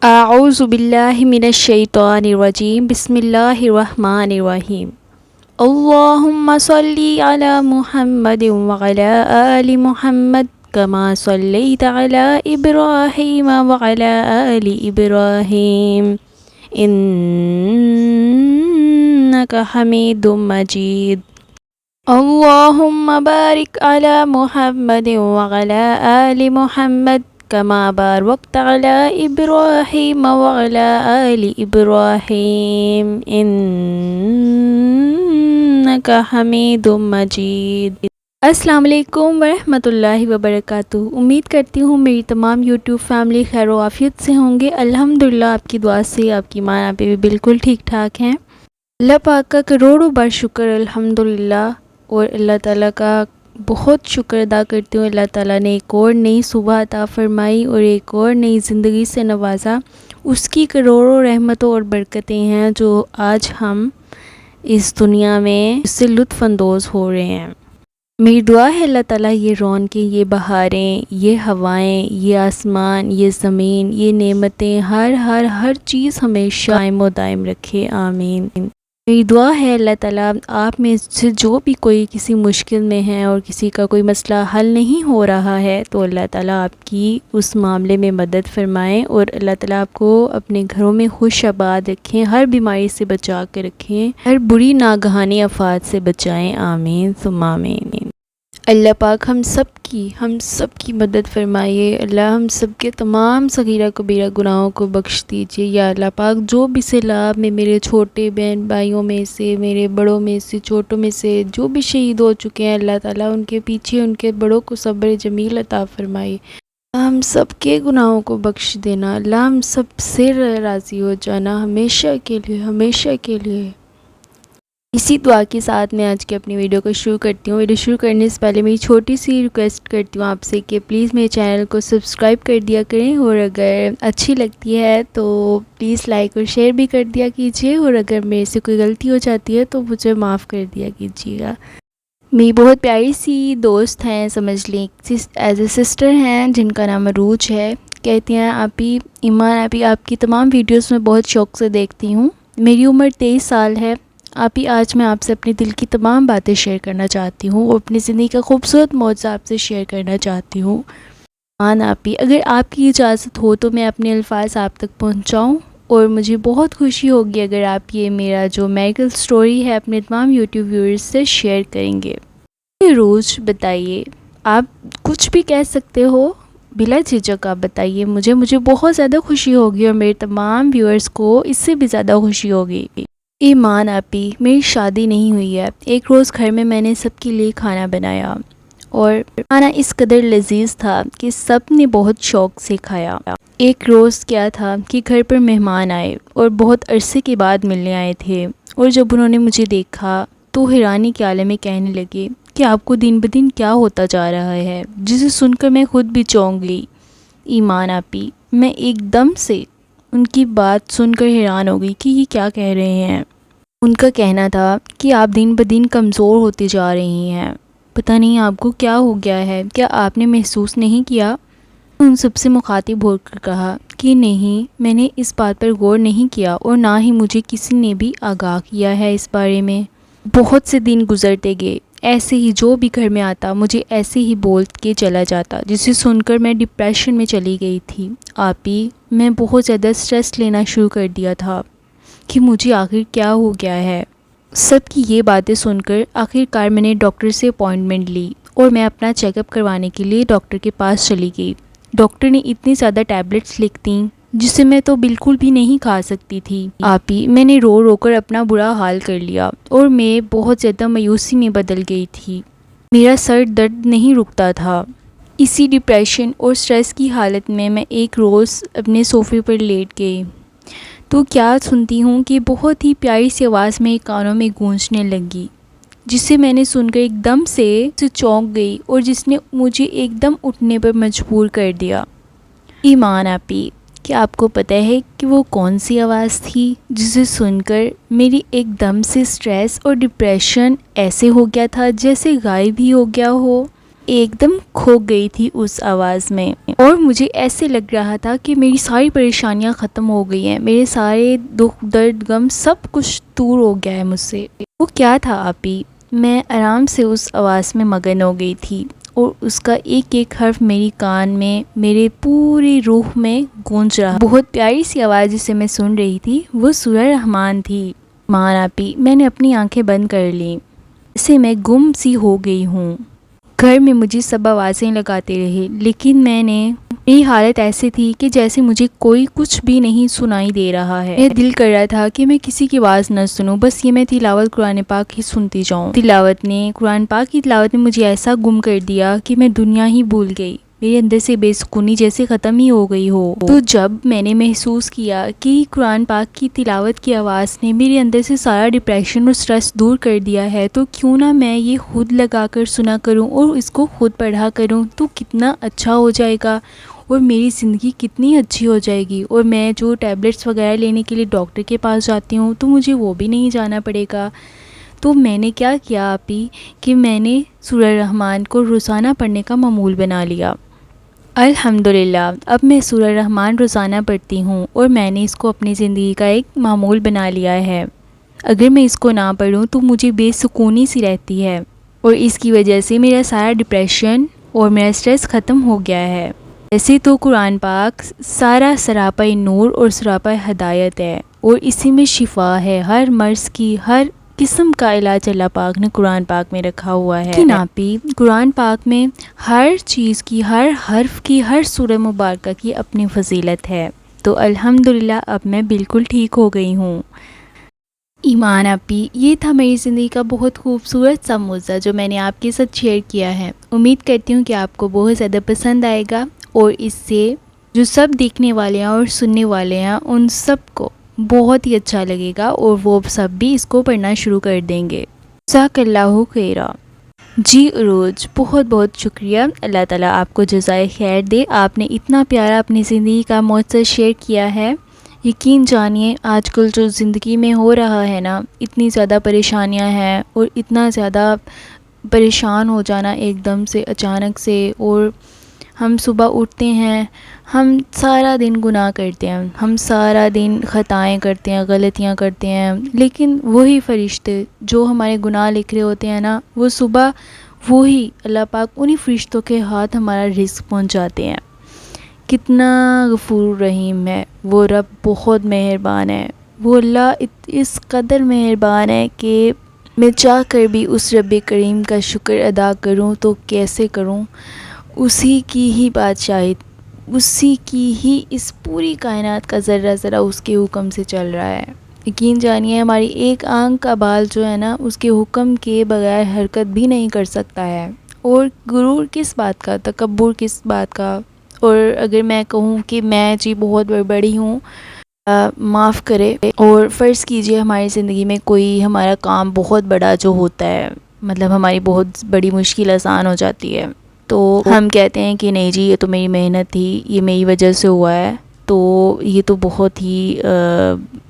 اعوذ باللہ من الشیطان الرجیم بسم اللہ الرحمن الرحیم اللہم صلی علی محمد وعلی آل محمد کما صلیت علی ابراہیم وعلی آل ابراہیم انک حمید مجید اللہم بارک علی محمد وعلی آل محمد کما بارکت علی ابراہیم وعلی آل ابراہیم انک حمید مجید۔ السلام علیکم ورحمۃ اللہ وبرکاتہ۔ امید کرتی ہوں میری تمام یوٹیوب فیملی خیر و عافیت سے ہوں گے۔ الحمدللہ آپ کی دعا سے آپ کی ایمان آپ بھی بالکل ٹھیک ٹھاک ہیں۔ اللہ پاک کا کروڑوں بار شکر الحمدللہ، اور اللہ تعالیٰ کا بہت شکر ادا کرتی ہوں۔ اللہ تعالیٰ نے ایک اور نئی صبح عطا فرمائی اور ایک اور نئی زندگی سے نوازا۔ اس کی کروڑوں رحمتوں اور برکتیں ہیں جو آج ہم اس دنیا میں اس سے لطف اندوز ہو رہے ہیں۔ میری دعا ہے اللہ تعالیٰ یہ رونقیں، یہ بہاریں، یہ ہوائیں، یہ آسمان، یہ زمین، یہ نعمتیں، ہر چیز ہمیشہ قائم و دائم رکھے، آمین۔ میری دعا ہے اللہ تعالیٰ آپ میں سے جو بھی کوئی کسی مشکل میں ہے اور کسی کا کوئی مسئلہ حل نہیں ہو رہا ہے تو اللہ تعالیٰ آپ کی اس معاملے میں مدد فرمائیں، اور اللہ تعالیٰ آپ کو اپنے گھروں میں خوش آباد رکھیں، ہر بیماری سے بچا کے رکھیں، ہر بری ناگہانی آفات سے بچائیں، آمین ثم آمین۔ اللہ پاک ہم سب کی مدد فرمائیے۔ اللہ ہم سب کے تمام صغیرہ کبیرہ گناہوں کو بخش دیجیے یا اللہ پاک۔ جو بھی سیلاب میں میرے چھوٹے بہن بھائیوں میں سے، میرے بڑوں میں سے، چھوٹوں میں سے جو بھی شہید ہو چکے ہیں، اللہ تعالیٰ ان کے پیچھے ان کے بڑوں کو صبر جمیل عطا فرمائیے۔ اللہ ہم سب کے گناہوں کو بخش دینا، اللہ ہم سب سے راضی ہو جانا ہمیشہ کے لیے۔ اسی دعا کے ساتھ میں آج کی اپنی ویڈیو کو شروع کرتی ہوں۔ ویڈیو شروع کرنے سے پہلے میری چھوٹی سی ریکویسٹ کرتی ہوں آپ سے کہ پلیز میرے چینل کو سبسکرائب کر دیا کریں، اور اگر اچھی لگتی ہے تو پلیز لائک اور شیئر بھی کر دیا کیجیے، اور اگر میرے سے کوئی غلطی ہو جاتی ہے تو مجھے معاف کر دیا کیجیے گا۔ میری بہت پیاری سی دوست ہیں، سمجھ لیں ایز اے سسٹر ہیں، جن کا نام عروج ہے۔ کہتی ہیں آپی ایمان آپی آپ کی تمام ویڈیوز میں بہت شوق سے دیکھتی ہوں۔ میری عمر 23 سال ہے آپی۔ آج میں آپ سے اپنے دل کی تمام باتیں شیئر کرنا چاہتی ہوں اور اپنی زندگی کا خوبصورت معجزہ آپ سے شیئر کرنا چاہتی ہوں۔ آپی اگر آپ کی اجازت ہو تو میں اپنے الفاظ آپ تک پہنچاؤں، اور مجھے بہت خوشی ہوگی اگر آپ یہ میرا جو میریکل سٹوری ہے اپنے تمام یوٹیوب ویورز سے شیئر کریں گے۔ روز بتائیے، آپ کچھ بھی کہہ سکتے ہو، بلا جھجک آپ بتائیے، مجھے بہت زیادہ خوشی ہوگی اور میرے تمام ویورز کو اس سے بھی زیادہ خوشی ہوگی۔ ایمان آپی میری شادی نہیں ہوئی ہے۔ ایک روز گھر میں نے سب کے لیے کھانا بنایا، اور کھانا اس قدر لذیذ تھا کہ سب نے بہت شوق سے کھایا۔ ایک روز کیا تھا کہ گھر پر مہمان آئے اور بہت عرصے کے بعد ملنے آئے تھے، اور جب انہوں نے مجھے دیکھا تو حیرانی کے عالم میں کہنے لگے کہ آپ کو دن بدن کیا ہوتا جا رہا ہے، جسے سن کر میں خود بھی چونک گئی۔ ایمان آپی میں ایک دم سے ان کی بات سن کر حیران ہو گئی کہ یہ کیا کہہ رہے ہیں۔ ان کا کہنا تھا کہ آپ دن بدن کمزور ہوتی جا رہی ہیں، پتہ نہیں آپ کو کیا ہو گیا ہے، کیا آپ نے محسوس نہیں کیا؟ ان سب سے مخاطب ہو کر کہا کہ نہیں، میں نے اس بات پر غور نہیں کیا، اور نہ ہی مجھے کسی نے بھی آگاہ کیا ہے اس بارے میں۔ بہت سے دن گزرتے گئے، ایسے ہی جو بھی گھر میں آتا مجھے ایسے ہی بول کے چلا جاتا، جسے سن کر میں ڈپریشن میں چلی گئی تھی۔ آپی میں بہت زیادہ اسٹریس لینا شروع کر دیا تھا کہ مجھے آخر کیا ہو گیا ہے۔ سب کی یہ باتیں سن کر آخر کار میں نے ڈاکٹر سے اپائنٹمنٹ لی، اور میں اپنا چیک اپ کروانے کے لیے ڈاکٹر کے پاس چلی گئی۔ ڈاکٹر نے اتنی زیادہ ٹیبلٹس لکھ دیں جسے میں تو بالکل بھی نہیں کھا سکتی تھی۔ آپی میں نے رو کر اپنا برا حال کر لیا، اور میں بہت زیادہ مایوسی میں بدل گئی تھی۔ میرا سر درد نہیں رکتا تھا۔ اسی ڈپریشن اور سٹریس کی حالت میں ایک روز اپنے صوفے پر لیٹ گئی تو کیا سنتی ہوں کہ بہت ہی پیاری سی آواز میرے کانوں میں گونجنے لگی، جسے میں نے سن کر ایک دم سے چونک گئی، اور جس نے مجھے ایک دم اٹھنے پر مجبور کر دیا۔ ایمان آپی کیا آپ کو پتہ ہے کہ وہ کون سی آواز تھی جسے سن کر میری ایک دم سے سٹریس اور ڈپریشن ایسے ہو گیا تھا جیسے غائب ہی ہو گیا ہو؟ ایک دم کھو گئی تھی اس آواز میں، اور مجھے ایسے لگ رہا تھا کہ میری ساری پریشانیاں ختم ہو گئی ہیں، میرے سارے دکھ درد غم سب کچھ دور ہو گیا ہے مجھ سے۔ وہ کیا تھا آپی؟ میں آرام سے اس آواز میں مگن ہو گئی تھی، اور اس کا ایک ایک حرف میری کان میں، میرے پوری روح میں گونج رہا۔ بہت پیاری سی آواز جسے میں سن رہی تھی وہ سورہ رحمان تھی۔ مان آپی، میں نے اپنی آنکھیں بند کر لیں، اسے میں گم سی ہو گئی ہوں۔ گھر میں مجھے سب آوازیں لگاتے رہے، لیکن میری حالت ایسی تھی کہ جیسے مجھے کوئی کچھ بھی نہیں سنائی دے رہا ہے۔ میرا دل کر رہا تھا کہ میں کسی کی آواز نہ سنوں، بس یہ میں تلاوت قرآن پاک ہی سنتی جاؤں۔ قرآن پاک کی تلاوت نے مجھے ایسا گم کر دیا کہ میں دنیا ہی بھول گئی، میرے اندر سے بے سکونی جیسے ختم ہی ہو گئی ہو۔ تو جب میں نے محسوس کیا کہ قرآن پاک کی تلاوت کی آواز نے میرے اندر سے سارا ڈپریشن اور سٹریس دور کر دیا ہے، تو کیوں نہ میں یہ خود لگا کر سنا کروں اور اس کو خود پڑھا کروں، تو کتنا اچھا ہو جائے گا اور میری زندگی کتنی اچھی ہو جائے گی۔ اور میں جو ٹیبلٹس وغیرہ لینے کے لیے ڈاکٹر کے پاس جاتی ہوں تو مجھے وہ بھی نہیں جانا پڑے گا۔ تو میں نے کیا کیا آپی کہ میں نے سورہ رحمان کو روزانہ پڑھنے کا معمول بنا لیا۔ الحمدللہ اب میں سورہ رحمان روزانہ پڑھتی ہوں، اور میں نے اس کو اپنی زندگی کا ایک معمول بنا لیا ہے۔ اگر میں اس کو نہ پڑھوں تو مجھے بے سکونی سی رہتی ہے، اور اس کی وجہ سے میرا سارا ڈپریشن اور میرا سٹریس ختم ہو گیا ہے۔ ویسے تو قرآن پاک سارا سراپا نور اور سراپا ہدایت ہے، اور اسی میں شفا ہے، ہر مرض کی، ہر قسم کا علاج اللہ پاک نے قرآن پاک میں رکھا ہوا ہے۔ لیکن آپی، قرآن پاک میں ہر چیز کی، ہر حرف کی، ہر سورہ مبارکہ کی اپنی فضیلت ہے، تو الحمدللہ اب میں بالکل ٹھیک ہو گئی ہوں۔ ایمان آپی، یہ تھا میری زندگی کا بہت خوبصورت سا معجزہ جو میں نے آپ کے ساتھ شیئر کیا ہے۔ امید کرتی ہوں کہ آپ کو بہت زیادہ پسند آئے گا، اور اس سے جو سب دیکھنے والے ہیں اور سننے والے ہیں ان سب کو بہت ہی اچھا لگے گا، اور وہ سب بھی اس کو پڑھنا شروع کر دیں گے۔ جزاک اللہ خیرا۔ جی عروج، بہت بہت شکریہ، اللہ تعالیٰ آپ کو جزائے خیر دے، آپ نے اتنا پیارا اپنی زندگی کا معجزہ شیئر کیا ہے۔ یقین جانیے آج کل جو زندگی میں ہو رہا ہے نا، اتنی زیادہ پریشانیاں ہیں، اور اتنا زیادہ پریشان ہو جانا ایک دم سے اچانک سے، اور ہم صبح اٹھتے ہیں، ہم سارا دن گناہ کرتے ہیں، ہم سارا دن خطائیں کرتے ہیں، غلطیاں کرتے ہیں، لیکن وہی فرشتے جو ہمارے گناہ لکھ رہے ہوتے ہیں نا، وہ صبح وہی اللہ پاک انہی فرشتوں کے ہاتھ ہمارا رزق پہنچاتے ہیں۔ کتنا غفور رحیم ہے وہ رب، بہت مہربان ہے وہ اللہ، اس قدر مہربان ہے کہ میں چاہ کر بھی اس رب کریم کا شکر ادا کروں تو کیسے کروں۔ اسی کی ہی بادشاہت، اسی کی ہی اس پوری کائنات کا ذرہ ذرہ اس کے حکم سے چل رہا ہے۔ یقین جانیے ہماری ایک آنکھ کا بال جو ہے نا، اس کے حکم کے بغیر حرکت بھی نہیں کر سکتا ہے۔ اور غرور کس بات کا، تکبر کس بات کا، اور اگر میں کہوں کہ میں جی بہت بڑی ہوں، معاف کرے، اور فرض کیجئے ہماری زندگی میں کوئی ہمارا کام بہت بڑا جو ہوتا ہے، مطلب ہماری بہت بڑی مشکل آسان ہو جاتی ہے، تو ہم کہتے ہیں کہ نہیں جی یہ تو میری محنت تھی، یہ میری وجہ سے ہوا ہے، تو یہ تو بہت ہی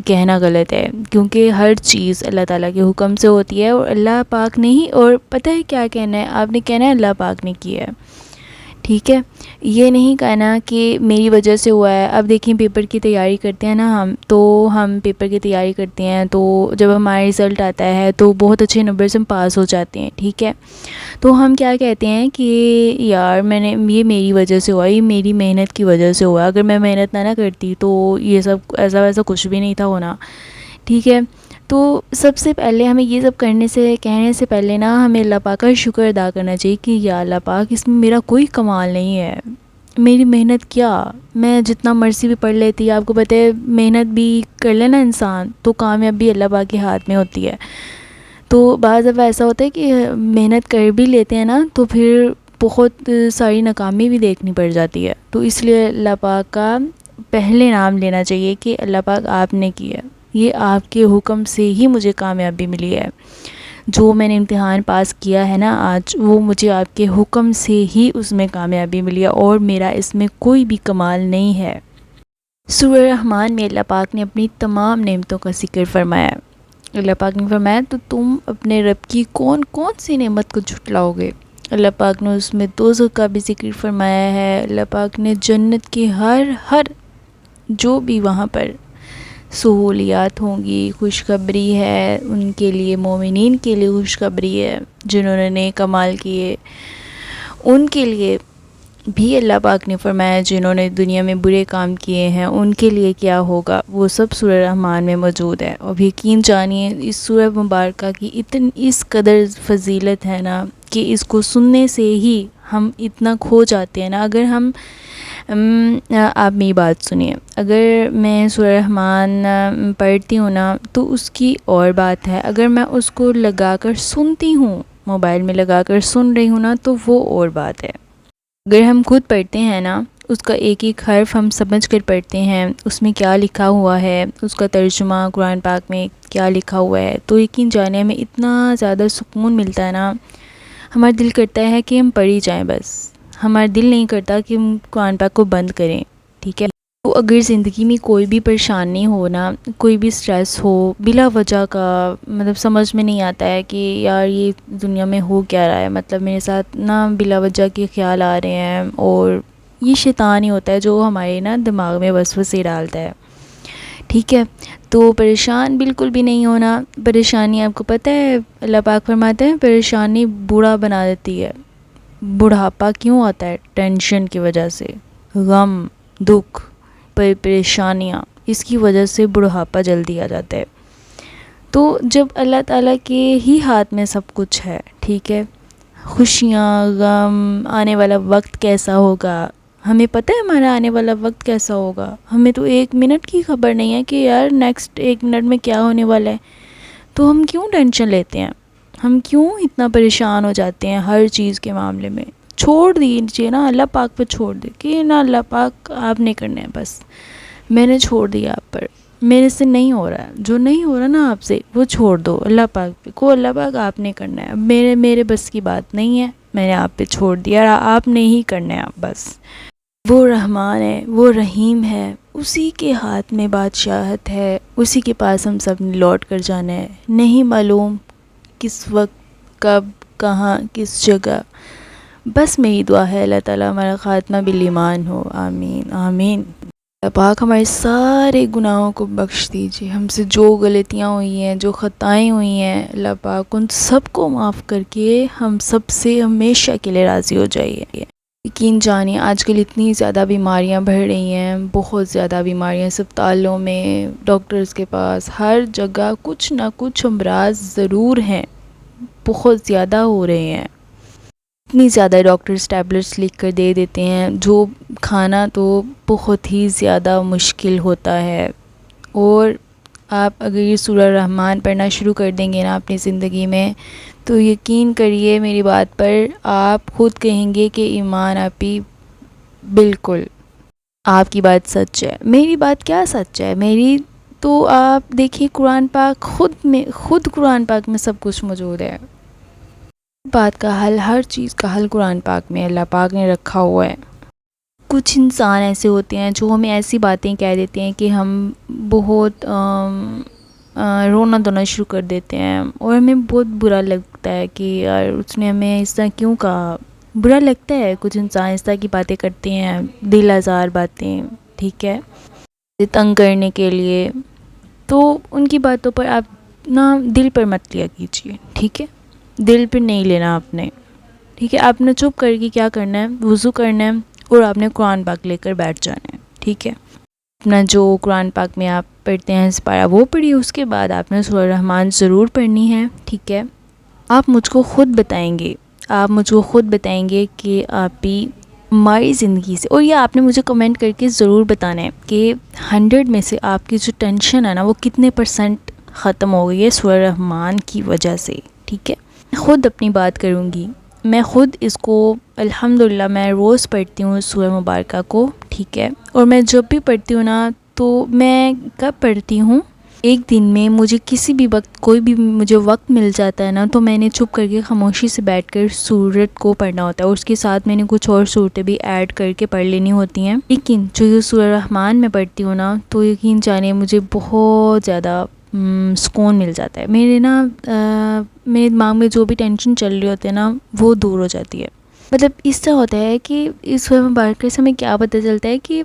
کہنا غلط ہے، کیونکہ ہر چیز اللہ تعالیٰ کے حکم سے ہوتی ہے، اور اللہ پاک نے ہی، اور پتہ ہے کیا کہنا ہے آپ نے؟ کہنا ہے اللہ پاک نے کیا ہے، ٹھیک ہے؟ یہ نہیں کہنا کہ میری وجہ سے ہوا ہے۔ اب دیکھیں پیپر کی تیاری کرتے ہیں نا ہم پیپر کی تیاری کرتے ہیں، تو جب ہمارا رزلٹ آتا ہے تو بہت اچھے نمبر سے ہم پاس ہو جاتے ہیں، ٹھیک ہے؟ تو ہم کیا کہتے ہیں کہ یار یہ میری وجہ سے ہوا، یہ میری محنت کی وجہ سے ہوا، اگر میں محنت نہ کرتی تو یہ سب ایسا ویسا کچھ بھی نہیں تھا ہونا، ٹھیک ہے؟ تو سب سے پہلے ہمیں یہ سب کہنے سے پہلے نا ہمیں اللہ پاک کا شکر ادا کرنا چاہیے کہ یا اللہ پاک اس میں میرا کوئی کمال نہیں ہے، میری محنت کیا، میں جتنا مرضی بھی پڑھ لیتی، آپ کو پتہ ہے محنت بھی کر لینا انسان تو کامیابی اللہ پاک کے ہاتھ میں ہوتی ہے۔ تو بعض دفعہ ایسا ہوتا ہے کہ محنت کر بھی لیتے ہیں نا تو پھر بہت ساری ناکامی بھی دیکھنی پڑ جاتی ہے، تو اس لیے اللہ پاک کا پہلے نام لینا چاہیے کہ اللہ پاک آپ نے کیا، یہ آپ کے حکم سے ہی مجھے کامیابی ملی ہے، جو میں نے امتحان پاس کیا ہے نا آج، وہ مجھے آپ کے حکم سے ہی اس میں کامیابی ملی ہے، اور میرا اس میں کوئی بھی کمال نہیں ہے۔ سورہ رحمان میں اللہ پاک نے اپنی تمام نعمتوں کا ذکر فرمایا ہے۔ اللہ پاک نے فرمایا تو تم اپنے رب کی کون کون سی نعمت کو جھٹلاؤ گے؟ اللہ پاک نے اس میں دوزخ کا بھی ذکر فرمایا ہے. اللہ پاک نے جنت کی ہر جو بھی وہاں پر سہولیات ہوں گی، خوشخبری ہے ان کے لیے، مومنین کے لیے خوشخبری ہے جنہوں نے نیک اعمال کیے. ان کے لیے بھی اللہ پاک نے فرمایا جنہوں نے دنیا میں برے کام کیے ہیں ان کے لیے کیا ہوگا، وہ سب سورہ رحمان میں موجود ہے. اور یقین جانیے اس سورہ مبارکہ کی اس قدر فضیلت ہے نا کہ اس کو سننے سے ہی ہم اتنا کھو جاتے ہیں نا. اگر ہم آپ میری بات سنیے، اگر میں سورہ رحمان پڑھتی ہوں نا تو اس کی اور بات ہے، اگر میں اس کو لگا کر سنتی ہوں، موبائل میں لگا کر سن رہی ہوں نا تو وہ اور بات ہے. اگر ہم خود پڑھتے ہیں نا، اس کا ایک ایک حرف ہم سمجھ کر پڑھتے ہیں، اس میں کیا لکھا ہوا ہے، اس کا ترجمہ قرآن پاک میں کیا لکھا ہوا ہے، تو یقین جانے میں اتنا زیادہ سکون ملتا ہے نا. ہمارا دل کرتا ہے کہ ہم پڑھ ہی جائیں بس، ہمارا دل نہیں کرتا کہ ہم قرآن پاک کو بند کریں. ٹھیک ہے، تو اگر زندگی میں کوئی بھی پریشانی ہو نا، کوئی بھی سٹریس ہو بلا وجہ کا، مطلب سمجھ میں نہیں آتا ہے کہ یار یہ دنیا میں ہو کیا رہا ہے، مطلب میرے ساتھ نا بلا وجہ کے خیال آ رہے ہیں، اور یہ شیطان ہی ہوتا ہے جو ہمارے نا دماغ میں وسوسے ڈالتا ہے. ٹھیک ہے، تو پریشان بالکل بھی نہیں ہونا. پریشانی آپ کو پتہ ہے اللہ پاک فرماتے ہیں پریشانی بوڑھا بنا دیتی ہے. بڑھاپا کیوں آتا ہے؟ ٹینشن کی وجہ سے، غم، دکھ، پریشانیاں، اس کی وجہ سے بڑھاپا جلدی آ جاتا ہے. تو جب اللہ تعالیٰ کے ہی ہاتھ میں سب کچھ ہے، ٹھیک ہے، خوشیاں، غم، آنے والا وقت کیسا ہوگا، ہمیں پتہ ہے ہمارا آنے والا وقت کیسا ہوگا. ہمیں تو 1 منٹ کی خبر نہیں ہے کہ یار نیکسٹ 1 منٹ میں کیا ہونے والا ہے. تو ہم کیوں ٹینشن لیتے ہیں، ہم کیوں اتنا پریشان ہو جاتے ہیں ہر چیز کے معاملے میں. چھوڑ دیجیے نا، اللہ پاک پہ چھوڑ دے کہ نا اللہ پاک آپ نے کرنا ہے، بس میں نے چھوڑ دیا آپ پر، میرے سے نہیں ہو رہا ہے، جو نہیں ہو رہا نا آپ سے وہ چھوڑ دو اللہ پاک پہ، کو اللہ پاک آپ نے کرنا ہے. اب میرے بس کی بات نہیں ہے، میں نے آپ پہ چھوڑ دیا، آپ نے ہی کرنا ہے بس. وہ رحمان ہے، وہ رحیم ہے، اسی کے ہاتھ میں بادشاہت ہے، اسی کے پاس ہم سب نے لوٹ کر جانا ہے. نہیں معلوم کس وقت، کب، کہاں، کس جگہ. بس میری دعا ہے اللہ تعالیٰ ہمارا خاتمہ بالایمان ہو. آمین آمین. اللہ پاک ہمارے سارے گناہوں کو بخش دیجیے. ہم سے جو غلطیاں ہوئی ہیں، جو خطائیں ہوئی ہیں، اللہ پاک ان سب کو معاف کر کے ہم سب سے ہمیشہ کے لیے راضی ہو جائیے. یقین جانیے آج کل اتنی زیادہ بیماریاں بڑھ رہی ہیں، بہت زیادہ بیماریاں، اسپتالوں میں، ڈاکٹرز کے پاس، ہر جگہ کچھ نہ کچھ امراض ضرور ہیں، بہت زیادہ ہو رہے ہیں. اتنی زیادہ ڈاکٹرز ٹیبلٹس لکھ کر دے دیتے ہیں جو کھانا تو بہت ہی زیادہ مشکل ہوتا ہے. اور آپ اگر یہ سورہ رحمان پڑھنا شروع کر دیں گے نا اپنی زندگی میں تو یقین کریے میری بات پر، آپ خود کہیں گے کہ ایمان آپی بالکل آپ کی بات سچ ہے. میری بات کیا سچ ہے میری؟ تو آپ دیکھیے قرآن پاک خود قرآن پاک میں سب کچھ موجود ہے. بات کا حل، ہر چیز کا حل قرآن پاک میں اللہ پاک نے رکھا ہوا ہے. کچھ انسان ایسے ہوتے ہیں جو ہمیں ایسی باتیں کہہ دیتے ہیں کہ ہم بہت رونا دھونا شروع کر دیتے ہیں، اور ہمیں بہت برا لگتا ہے کہ یار اس نے ہمیں اس طرح کیوں کہا. برا لگتا ہے، کچھ انسان اس طرح کی باتیں کرتے ہیں، دل آزار باتیں، ٹھیک ہے، تنگ کرنے کے لیے. تو ان کی باتوں پر آپ نا دل پر مت لیا کیجیے، ٹھیک ہے، دل پہ نہیں لینا آپ نے، ٹھیک ہے. آپ نے چپ کر کے کیا کرنا ہے، وضو کرنا ہے اور آپ نے قرآن پاک لے کر بیٹھ جانا ہے، ٹھیک ہے. اپنا جو قرآن پاک میں آپ پڑھتے ہیں سپارہ وہ پڑھیے، اس کے بعد آپ نے سورہ رحمان ضرور پڑھنی ہے، ٹھیک ہے. آپ مجھ کو خود بتائیں گے کہ آپ بھی ہماری زندگی سے، اور یہ آپ نے مجھے کمنٹ کر کے ضرور بتانا ہے کہ 100 میں سے آپ کی جو ٹینشن ہے نا وہ کتنے % ختم ہو گئی ہے سورہ رحمان کی وجہ سے، ٹھیک ہے. خود اپنی بات کروں گی، میں خود اس کو الحمدللہ میں روز پڑھتی ہوں سورہ مبارکہ کو، ٹھیک ہے. اور میں جب بھی پڑھتی ہوں نا تو میں کب پڑھتی ہوں، ایک دن میں مجھے کسی بھی وقت کوئی بھی مجھے وقت مل جاتا ہے نا تو میں نے چپ کر کے خاموشی سے بیٹھ کر سورت کو پڑھنا ہوتا ہے، اور اس کے ساتھ میں نے کچھ اور صورتیں بھی ایڈ کر کے پڑھ لینی ہوتی ہیں. لیکن جو یہ سورہ رحمان میں پڑھتی ہوں نا تو یقین جانے مجھے بہت زیادہ سکون مل جاتا ہے. میرے دماغ میں جو بھی ٹینشن چل رہی ہوتی ہے نا وہ دور ہو جاتی ہے. مطلب اس سے ہوتا ہے کہ اس وقت مبارکہ سے ہمیں کیا پتہ چلتا ہے کہ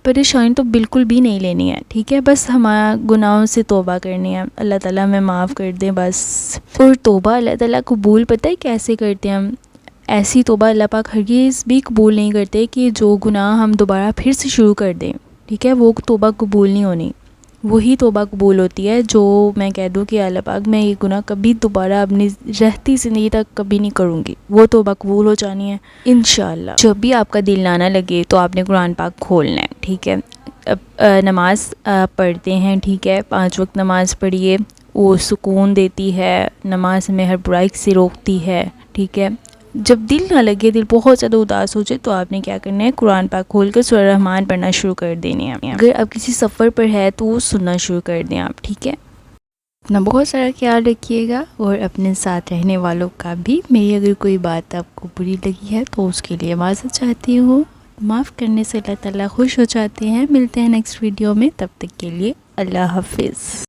پریشانی تو بالکل بھی نہیں لینی ہے, ٹھیک ہے, بس ہمارا گناہوں سے توبہ کرنی ہے, اللہ تعالیٰ ہمیں معاف کر دیں بس. اور توبہ اللہ تعالیٰ قبول پتہ ہے کیسے کرتے ہیں ہم؟ ایسی توبہ اللہ پاک ہرگز بھی قبول نہیں کرتے کہ جو گناہ ہم دوبارہ پھر سے شروع کر دیں, ٹھیک ہے, وہ توبہ قبول نہیں ہونی. وہی توبہ قبول ہوتی ہے جو میں کہہ دوں کہ اللہ پاک میں یہ گناہ کبھی دوبارہ اپنی رہتی زندگی تک کبھی نہیں کروں گی, وہ توبہ قبول ہو جانی ہے انشاءاللہ. جب بھی آپ کا دل نہ لگے تو آپ نے قرآن پاک کھولنا ہے, ٹھیک ہے. نماز پڑھتے ہیں, ٹھیک ہے, 5 وقت نماز پڑھیے, وہ سکون دیتی ہے, نماز میں ہر برائی سے روکتی ہے, ٹھیک ہے. جب دل نہ لگے, دل بہت زیادہ اداس ہو جائے تو آپ نے کیا کرنا ہے, قرآن پاک کھول کر سورہ رحمان پڑھنا شروع کر دینی ہے. اگر آپ کسی سفر پر ہے تو وہ سننا شروع کر دیں آپ, ٹھیک ہے. اپنا بہت سارا خیال رکھیے گا اور اپنے ساتھ رہنے والوں کا بھی. میری اگر کوئی بات آپ کو بری لگی ہے تو اس کے لیے معذرت چاہتی ہوں. معاف کرنے سے اللہ تعالیٰ خوش ہو جاتے ہیں. ملتے ہیں نیکسٹ ویڈیو میں, تب تک کے لیے اللہ حافظ.